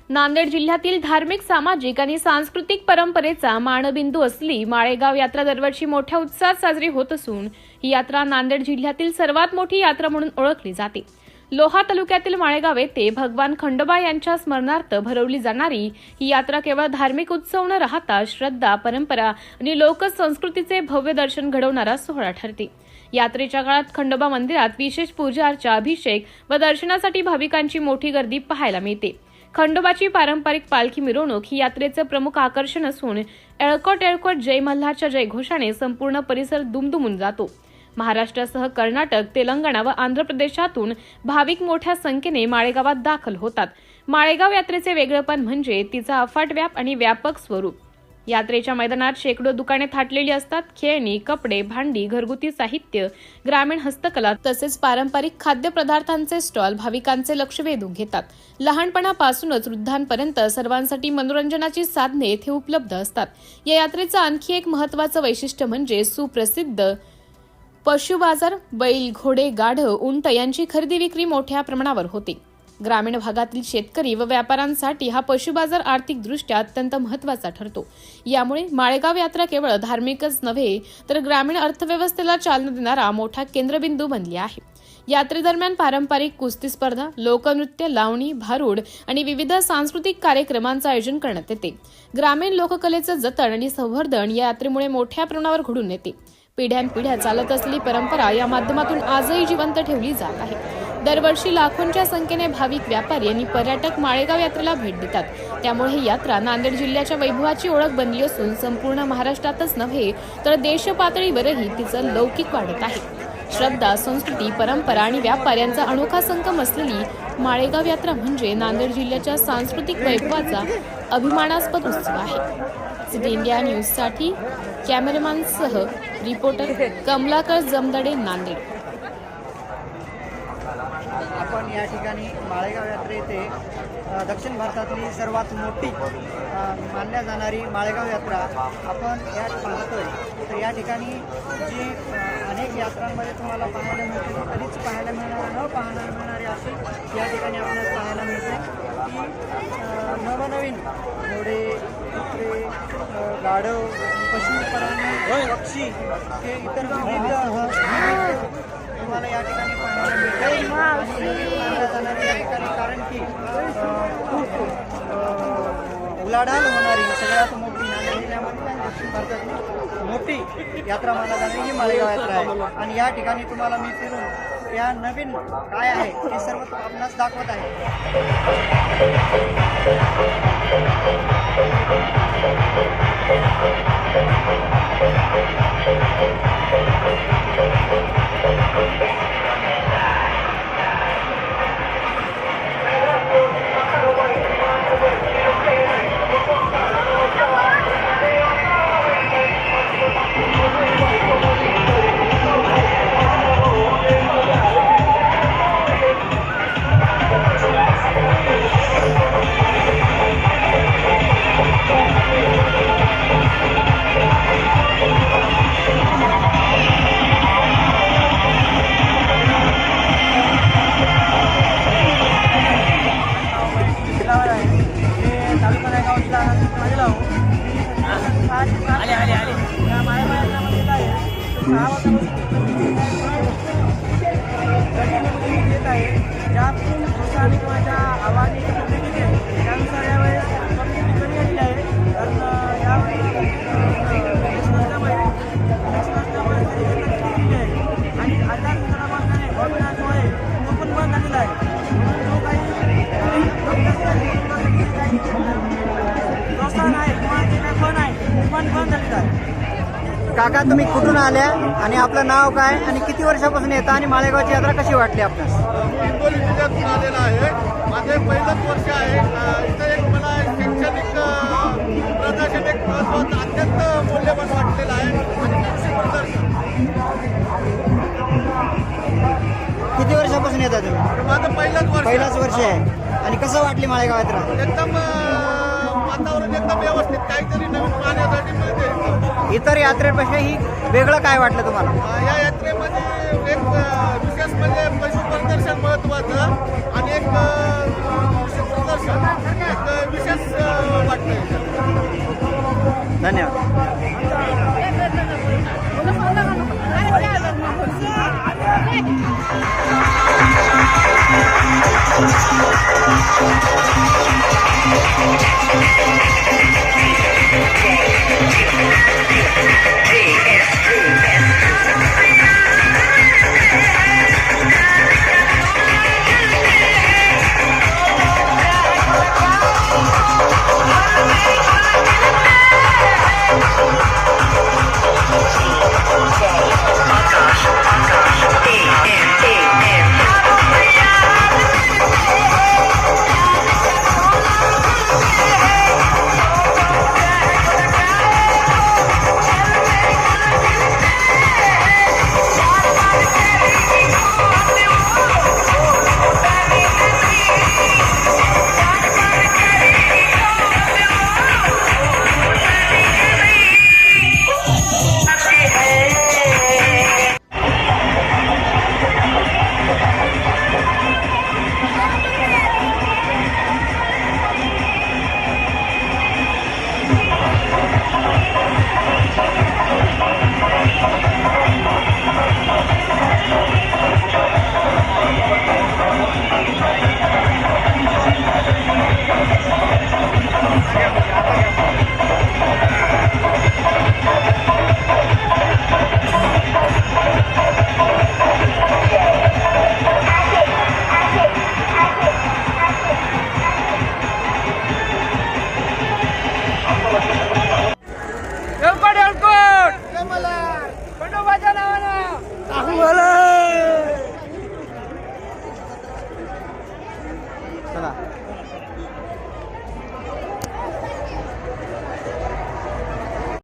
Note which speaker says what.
Speaker 1: नांदेड जिल्ह्यातील धार्मिक, सामाजिक आणि सांस्कृतिक परंपरेचा मानबिंदू असली माळेगाव यात्रा दरवर्षी मोठ्या उत्साहात साजरी होत असून ही यात्रा नांदेड जिल्ह्यातील सर्वात मोठी यात्रा म्हणून ओळखली जाते। लोहा तालुक्यातील माळेगाव येथे भगवान खंडोबा यांच्या स्मरणार्थ भरवली जाणारी ही यात्रा केवळ धार्मिक उत्सव न राहता श्रद्धा, परंपरा आणि लोकसंस्कृतीचे भव्य दर्शन घडवणारा सोहळा ठरते। यात्रेच्या काळात खंडोबा मंदिरात विशेष पूजा अर्चा, अभिषेक व दर्शनासाठी भाविकांची मोठी गर्दी पाहायला मिळते। खंडोबाची पारंपरिक पालखी मिरवणूक ही यात्रेचे प्रमुख आकर्षण असून एळकोट एळकोट जय मल्हारच्या जयघोषाने संपूर्ण परिसर दुमदुमून जातो। महाराष्ट्रासह कर्नाटक, तेलंगणा व आंध्र प्रदेशातून भाविक मोठ्या संख्येने माळेगावात दाखल होतात। माळेगाव यात्रेचे वेगळेपण म्हणजे तिचा अफाट व्याप आणि व्यापक स्वरूप। यात्रेच्या मैदानात शेकडो दुकाने थाटलेली असतात। खेळणी, कपडे, भांडी, घरगुती साहित्य, ग्रामीण हस्तकला तसेच पारंपरिक खाद्यपदार्थांचे स्टॉल भाविकांचे लक्ष वेधून घेतात। लहानपणापासूनच वृद्धांपर्यंत सर्वांसाठी मनोरंजनाची साधने येथे उपलब्ध असतात। या यात्रेचं आणखी एक महत्त्वाचं वैशिष्ट्य म्हणजे सुप्रसिद्ध पशु बाजार। बैल, घोडे, गाढव, उंट यांची खरेदी विक्री मोठ्या प्रमाणावर होते। ग्रामीण भागातील शेतकरी व व्यापाऱ्यांसाठी हा पशु बाजार आर्थिकदृष्ट्या अत्यंत महत्त्वाचा ठरतो। यामुळे माळेगाव यात्रा केवळ धार्मिकच नव्हे तर ग्रामीण अर्थव्यवस्थेला चालना देणारा मोठा केंद्रबिंदू बनली आहे। यात्रेदरम्यान पारंपरिक कुस्ती स्पर्धा, लोकनृत्य, लावणी, भारूड आणि विविध सांस्कृतिक कार्यक्रमांचं आयोजन करण्यात येते। ग्रामीण लोककलेचं जतन आणि संवर्धन या यात्रेमुळे मोठ्या प्रमाणावर घडून येते। पिढ्यानपिढ्या चालत असलेली परंपरा या माध्यमातून आजही जिवंत ठेवली जात आहे। दरवर्षी लाखोंच्या संख्येने भाविक, व्यापारी आणि पर्यटक माळेगाव यात्रेला भेट देतात। त्यामुळे ही यात्रा नांदेड जिल्ह्याच्या वैभवाची ओळख बनली असून संपूर्ण महाराष्ट्रातच नव्हे तर देशपातळीवरही तिचं लौकिक वाढत आहे। श्रद्धा, संस्कृती, परंपरा आणि व्यापार यांचा अनोखा संगम असलेली माळेगाव यात्रा म्हणजे नांदेड जिल्ह्याच्या सांस्कृतिक वैभवाचा अभिमानास्पद उत्सव आहे। सिटी इंडिया न्यूजसाठी कॅमेरामॅनसह रिपोर्टर कमलाकर जमदडे, नांदेड।
Speaker 2: आपण या ठिकाणी माळेगाव यात्रे येथे दक्षिण भारतातली सर्वात मोठी मानल्या जाणारी माळेगाव यात्रा आपण या पाहतोय। तर या ठिकाणी जी अनेक यात्रांमध्ये तुम्हाला पाहायला मिळते ती कधीच पाहायला मिळणारी अशी या ठिकाणी आपल्याला पाहायला मिळते की नवनवीन घोडे, कुत्रे, गाढव, पशु, प्राणी, पक्षी हे इतर विविध तुम्हाला या ठिकाणी पाहायला मिळते। मानल्या जाणारी या ठिकाणी कारण की खूप उलाढाल होणारी सगळ्यात मोठी नांदेड जिल्ह्यामध्ये दक्षिण भारतातली मोठी यात्रा मानल्या जाणारी ही माळेगाव यात्रा आहे। आणि या ठिकाणी तुम्हाला मी फिरून या नवीन काय आहे हे सर्व आपणास दाखवत आहे। काका, तुम्ही कुठून आल्या आणि आपलं नाव काय आणि किती वर्षापासून येता आणि माळेगावची यात्रा कशी वाटली आपल्यास?
Speaker 3: हिंगोली जिल्ह्यातून आलेला आहे। माझे पहिलंच वर्ष आहे इथं। एक मला शैक्षणिक प्रदर्शन एक महत्त्वाचं अत्यंत मूल्यवान वाटलेलं आहे आणि प्रदर्शन।
Speaker 2: किती वर्षापासून येता तुम्ही?
Speaker 3: माझं पहिलंच
Speaker 2: वर्ष आहे। आणि कसं वाटली माळेगाव यात्रा?
Speaker 3: एकदम वातावरण एकदम व्यवस्थित, काहीतरी नवीन पाहण्यासाठी मिळते।
Speaker 2: इतर यात्रेपेक्षा ही वेगळं काय वाटलं तुम्हाला?
Speaker 3: या यात्रेमध्ये एक विशेष म्हणजे पशु प्रदर्शन महत्त्वाचं आणि एक प्रदर्शन, एक विशेष वाटतंय.
Speaker 2: धन्यवाद.